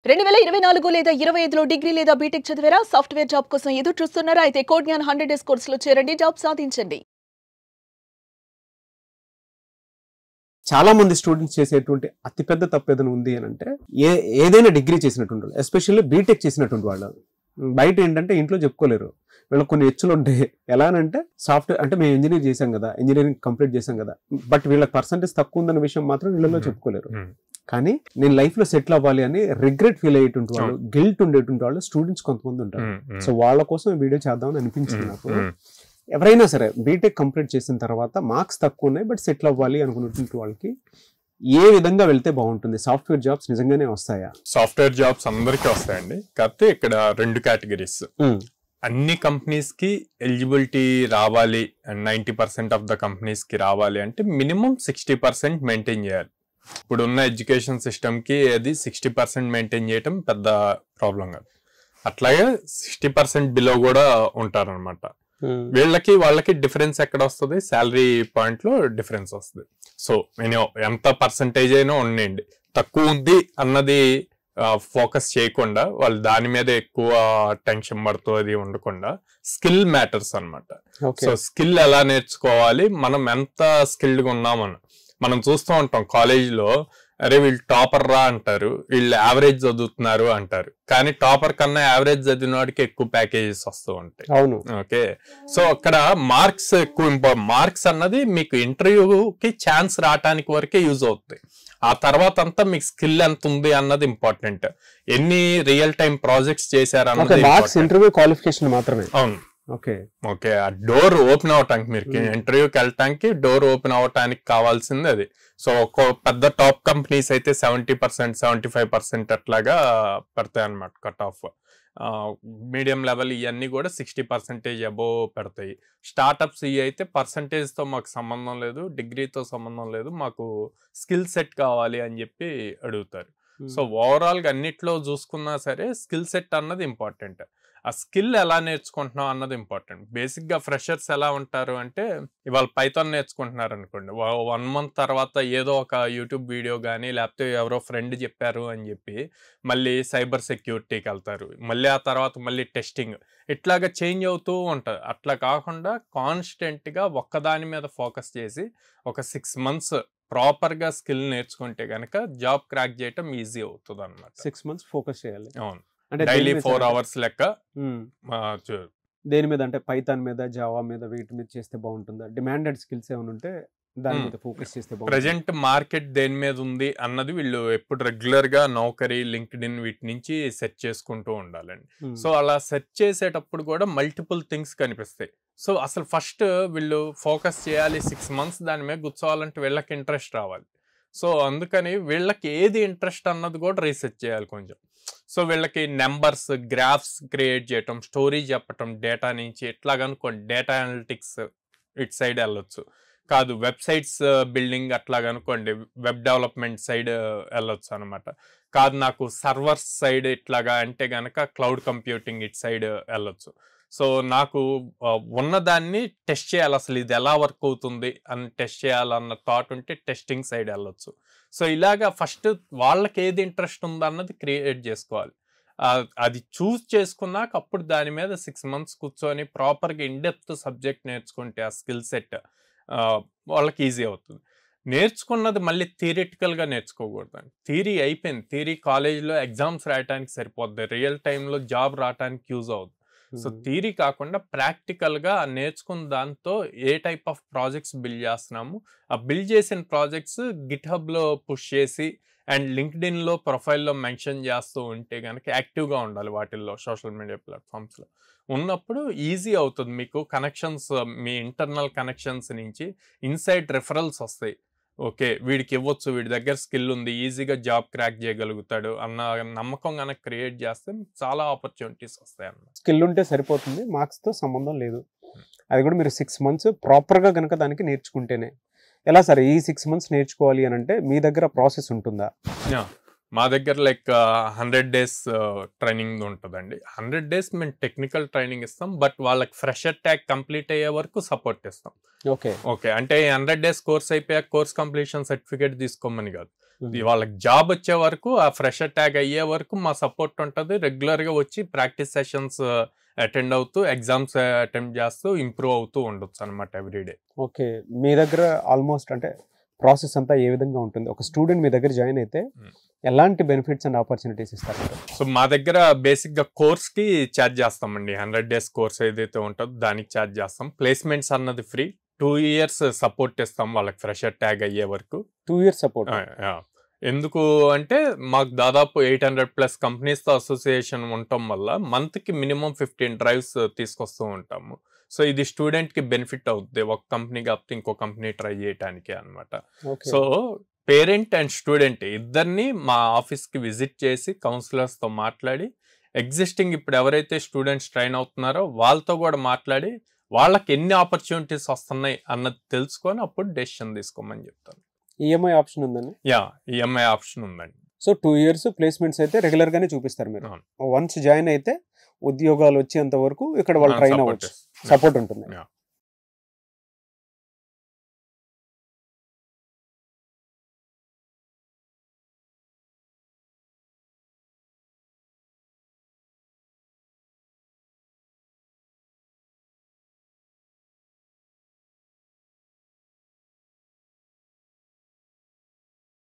2024 లేదా 25లో డిగ్రీ లేదా బీటెక్ చదివారా? సాఫ్ట్‌వేర్ జాబ్ కోసం ఎదురు చూస్తున్నారా? అయితే కోడ్ జ్ఞాన్ 100 డేస్ కోర్సులో చేరండి, జాబ్ సాధించండి. చాలా మంది స్టూడెంట్స్ చేసేటువంటి అతిపెద్ద తప్పు ఏదైనా ఉంది అని అంటే ఏదైనా డిగ్రీ చేసినటువంటి వాళ్ళు, ఎస్పెషల్లీ బీటెక్ చేసినటువంటి వాళ్ళు బయట ఏంటంటే ఇంట్లో చెప్పుకోలేరు. వీళ్ళకి కొన్ని హెచ్చులు ఉంటాయి. ఎలా అంటే సాఫ్ట్వేర్ అంటే మేము ఇంజనీర్ చేసాం కదా, ఇంజనీరింగ్ కంప్లీట్ చేసాం కదా, బట్ వీళ్ళకి పర్సంటేజ్ తక్కువ ఉందన్న విషయం మాత్రం వీళ్ళలో చెప్పుకోలేరు. కానీ నేను లైఫ్ లో సెటిల్ అవ్వాలి అని రిగ్రెట్ ఫీల్ అయ్యేటువంటి వాళ్ళు, గిల్ట్ ఉండేటువంటి వాళ్ళు స్టూడెంట్స్ కొంతమంది ఉంటారు. సో వాళ్ళ కోసం ఈ వీడియో చేద్దామని అనిపించింది నాకు. ఎవరైనా సరే బీటెక్ కంప్లీట్ చేసిన తర్వాత మార్క్స్ తక్కువ ఉన్నాయి బట్ సెటిల్ అవ్వాలి అనుకున్నటువంటి వాళ్ళకి ఏ విధంగా వెళ్తే బాగుంటుంది? సాఫ్ట్వేర్ జాబ్స్ నిజంగానే వస్తాయా? సాఫ్ట్వేర్ జాబ్స్ అందరికీ వస్తాయండి. కాకపోతే ఇక్కడ 2 కేటగిరీస్. అన్ని కంపెనీస్ కి ఎలిజిబిలిటీ రావాలి అండ్ 90% ఆఫ్ ద కంపెనీస్ కి రావాలి అంటే మినిమం 60% మెయింటైన్ చేయాలి. ఇప్పుడున్న ఎడ్యుకేషన్ సిస్టమ్ కి అది 60% మెయింటైన్ చేయటం పెద్ద ప్రాబ్లం కాదు. అట్లాగే 60% బిలో కూడా ఉంటారనమాట. వాళ్ళకి డిఫరెన్స్ ఎక్కడ వస్తుంది? శాలరీ పాయింట్ లో డిఫరెన్స్ వస్తుంది. సో నేను ఎంత పర్సంటేజ్ అయినా ఉండండి, తక్కువ ఉంది అన్నది ఫోకస్ చేయకుండా వాళ్ళు దాని మీద ఎక్కువ టెన్షన్ పడుతూ అది ఉండకుండా స్కిల్ మ్యాటర్స్ అనమాట. సో స్కిల్ ఎలా నేర్చుకోవాలి, మనం ఎంత స్కిల్డ్ గా ఉన్నామని మనం చూస్తూ ఉంటాం. కాలేజీలో అరే వీళ్ళు టాపర్ రా అంటారు, వీళ్ళు యావరేజ్ చదువుతున్నారు అంటారు, కానీ టాపర్ కన్నా యావరేజ్ చదివిన వాడికి ఎక్కువ ప్యాకేజెస్ వస్తూ ఉంటాయి. అవును, ఓకే. సో అక్కడ మార్క్స్ ఎక్కువ మార్క్స్ అన్నది మీకు ఇంటర్వ్యూకి ఛాన్స్ రావటానికి వరకే యూజ్ అవుతుంది. ఆ తర్వాత అంతా మీకు స్కిల్ ఎంత ఉంది అన్నది ఇంపార్టెంట్. ఎన్ని రియల్ టైం ప్రాజెక్ట్స్ చేశారు అన్నది ఇంటర్వ్యూ క్వాలిఫికేషన్ మాత్రమే. అవును, ఓకే. ఆ డోర్ ఓపెన్ అవటానికి, మీరు ఇంటర్వ్యూకి వెళ్ళటానికి డోర్ ఓపెన్ అవటానికి కావాల్సింది అది. సో ఒక పెద్ద టాప్ కంపెనీస్ అయితే 70%, 75% అట్లాగా పెడతాయి అన్నమాట కట్ ఆఫ్. మీడియం లెవెల్ ఇవన్నీ కూడా 60% అబోవ్ పెడతాయి. స్టార్టప్స్ ఇవి అయితే పర్సంటేజ్తో మాకు సంబంధం లేదు, డిగ్రీతో సంబంధం లేదు, మాకు స్కిల్ సెట్ కావాలి అని చెప్పి అడుగుతారు. సో ఓవరాల్గా అన్నిట్లో చూసుకున్నా సరే స్కిల్ సెట్ అన్నది ఇంపార్టెంట్. ఆ స్కిల్ ఎలా నేర్చుకుంటున్నాం అన్నది ఇంపార్టెంట్. బేసిక్గా ఫ్రెషర్స్ ఎలా ఉంటారు అంటే, ఇవాళ పైథాన్ నేర్చుకుంటున్నారు అనుకోండి, 1 month తర్వాత ఏదో ఒక యూట్యూబ్ వీడియో కానీ లేకపోతే ఎవరో ఫ్రెండ్ చెప్పారు అని చెప్పి మళ్ళీ సైబర్ సెక్యూరిటీకి వెళ్తారు, మళ్ళీ ఆ తర్వాత మళ్ళీ టెస్టింగ్, ఇట్లాగా చేంజ్ అవుతూ ఉంటుంది. అట్లా కాకుండా కాన్స్టెంట్గా ఒక్కదాని మీద ఫోకస్ చేసి ఒక 6 months ప్రాపర్గా స్కిల్ నేర్చుకుంటే కనుక జాబ్ క్రాక్ చేయటం ఈజీ అవుతుంది అన్నమాట. 6 months ఫోకస్ చేయాలి. అవును, డైలీ 4 hours లెక్క. దేని మీద అంటే పైథాన్ మీద, జావా మీద, వీటి మీద చేస్తే బాగుంటుందా? డిమాండెడ్ స్కిల్స్ ఏమైనా ఉంటే దాని మీద ఫోకస్ చేస్తే బాగుంటుంది. ప్రెజెంట్ మార్కెట్ దేని మీద ఉంది అన్నది వీళ్ళు ఎప్పుడు రెగ్యులర్ గా నౌకరీ, లింక్డ్ఇన్ వీటి నుంచి సెర్చ్ చేసుకుంటూ ఉండాలండి. సో అలా సెర్చ్ చేసేటప్పుడు కూడా మల్టిపుల్ థింగ్స్ కనిపిస్తాయి. సో అసలు ఫస్ట్ వీళ్ళు ఫోకస్ చేయాలి, 6 months దాని మీద కూర్చోవాలంటే వీళ్ళకి ఇంట్రెస్ట్ రావాలి. సో అందుకని వీళ్ళకి ఏది ఇంట్రెస్ట్ అన్నది కూడా రీసెర్చ్ చేయాలి కొంచెం. సో వీళ్ళకి నెంబర్స్, గ్రాఫ్స్ క్రియేట్ చేయటం, స్టోరీ చెప్పటం డేటా నుంచి, ఎట్లాగనుకోండి డేటా అనలిటిక్స్ ఇటు సైడ్ వెళ్ళొచ్చు. కాదు వెబ్సైట్స్ బిల్డింగ్ అట్లాగనుకోండి వెబ్ డెవలప్మెంట్ సైడ్ వెళ్ళొచ్చు అనమాట. కాదు నాకు సర్వర్స్ సైడ్ ఇట్లాగా అంటే కనుక క్లౌడ్ కంప్యూటింగ్ ఇటు సైడ్ వెళ్ళొచ్చు. సో నాకు ఉన్నదాన్ని టెస్ట్ చేయాలి, అసలు ఇది ఎలా వర్క్ అవుతుంది అని టెస్ట్ చేయాలన్న థాట్ ఉంటే టెస్టింగ్ సైడ్ వెళ్ళొచ్చు. సో ఇలాగా ఫస్ట్ వాళ్ళకి ఏది ఇంట్రెస్ట్ ఉందన్నది క్రియేట్ చేసుకోవాలి. అది చూస్ చేసుకున్నాక అప్పుడు దాని మీద 6 months కూర్చొని ప్రాపర్గా ఇన్డెప్త్ సబ్జెక్ట్ నేర్చుకుంటే ఆ స్కిల్ సెట్ వాళ్ళకి ఈజీ అవుతుంది. నేర్చుకున్నది మళ్ళీ థియరిటికల్గా నేర్చుకోకూడదండి. థియరీ అయిపోయింది, థియరీ కాలేజీలో ఎగ్జామ్స్ రాయడానికి సరిపోద్ది, రియల్ టైంలో జాబ్ రావడానికి యూజ్ అవుతుంది. సో థియరీ కాకుండా ప్రాక్టికల్గా నేర్చుకున్న దాంతో ఏ టైప్ ఆఫ్ ప్రాజెక్ట్స్ బిల్డ్ చేస్తున్నాము, ఆ బిల్డ్ చేసిన ప్రాజెక్ట్స్ గిట్హబ్లో పుష్ చేసి అండ్ లింక్డ్ఇన్లో ప్రొఫైల్లో మెన్షన్ చేస్తూ ఉంటే కనుక యాక్టివ్గా ఉండాలి వాటిల్లో, సోషల్ మీడియా ప్లాట్ఫామ్స్లో ఉన్నప్పుడు ఈజీ అవుతుంది మీకు. కనెక్షన్స్, మీ ఇంటర్నల్ కనెక్షన్స్ నుంచి ఇన్సైడ్ రెఫరల్స్ వస్తాయి. ఓకే వీడికి ఇవ్వచ్చు, వీడి దగ్గర స్కిల్ ఉంది, ఈజీగా జాబ్ క్రాక్ చేయగలుగుతాడు అన్న నమ్మకం కనుక క్రియేట్ చేస్తే చాలా ఆపర్చునిటీస్ వస్తాయి అన్నమాట. స్కిల్ ఉంటే సరిపోతుంది, మార్క్స్తో సంబంధం లేదు. అది కూడా మీరు 6 months ప్రాపర్గా కనుక దానికి నేర్చుకుంటేనే. ఎలా సార్ ఈ 6 months నేర్చుకోవాలి అని అంటే మీ దగ్గర ప్రాసెస్ ఉంటుందా? మా దగ్గర లైక్ 100 days ట్రైనింగ్ ఉంటుందండి. 100 days మేము టెక్నికల్ ట్రైనింగ్ ఇస్తాం, బట్ వాళ్ళకి ఫ్రెషర్ ట్యాగ్ కంప్లీట్ అయ్యే వరకు సపోర్ట్ ఇస్తాం. ఓకే అంటే 100 days కోర్స్ అయిపోయాక కోర్స్ కంప్లీషన్ సర్టిఫికేట్ తీసుకోమని కాదు, వాళ్ళకి జాబ్ వచ్చే వరకు, ఆ ఫ్రెషర్ ట్యాగ్ అయ్యే వరకు మా సపోర్ట్ ఉంటుంది. రెగ్యులర్ గా వచ్చి ప్రాక్టీస్ సెషన్స్ అటెండ్ అవుతూ, ఎగ్జామ్స్ అటెంప్ట్ చేస్తూ ఇంప్రూవ్ అవుతూ ఉండొచ్చు అనమాట ఎవ్రీడే. ఓకే, మీ దగ్గర ఆల్మోస్ట్ అంటే ప్రాసెస్ అంతా ఏ విధంగా ఉంటుంది? ఒక స్టూడెంట్ మీ దగ్గర జాయిన్ అయితే ఎలాంటి బెనిఫిట్స్ అండ్ ఆపర్చునిటీస్ ఇస్తారు? సో మా దగ్గర బేసిక్ గా కోర్స్ కి ఛార్జ్ చేస్తామండి. 100 days కోర్స్ ఏదైతే ఉంటుందో దానికి ఛార్జ్ చేస్తాం. ప్లేస్మెంట్స్ అన్నది ఫ్రీ. 2 years సపోర్ట్ ఇస్తాం వాళ్ళకి ఫ్రెషర్ ట్యాగ్ అయ్యే వరకు. 2 years సపోర్ట్. ఎందుకు అంటే మాకు దాదాపు 800+ కంపెనీస్తో అసోసియేషన్ ఉండటం వల్ల మంత్కి మినిమం 15 drives తీసుకొస్తూ ఉంటాము. సో ఇది స్టూడెంట్కి బెనిఫిట్ అవుతుంది, ఒక కంపెనీ కాకపోతే ఇంకో కంపెనీ ట్రై చేయడానికి అనమాట. సో పేరెంట్ అండ్ స్టూడెంట్ ఇద్దరిని మా ఆఫీస్కి విజిట్ చేసి కౌన్సిలర్స్తో మాట్లాడి, ఎగ్జిస్టింగ్ ఇప్పుడు ఎవరైతే స్టూడెంట్స్ ట్రైన్ అవుతున్నారో వాళ్ళతో కూడా మాట్లాడి వాళ్ళకి ఎన్ని ఆపర్చునిటీస్ వస్తున్నాయి అన్నది తెలుసుకొని అప్పుడు డెసిషన్ తీసుకోమని చెప్తాను. ఈఎంఐ ఆప్షన్ ఉందండి? ఈఎంఐ ఆప్షన్ ఉందండి. సో 2 years ప్లేస్మెంట్స్ అయితే రెగ్యులర్ గానే చూపిస్తారు మీరు. వన్స్ జాయిన్ అయితే ఉద్యోగాలు వచ్చేంత వరకు ఇక్కడ వాళ్ళు ట్రైన్ అవ్వచ్చు, సపోర్ట్ ఉంటుంది.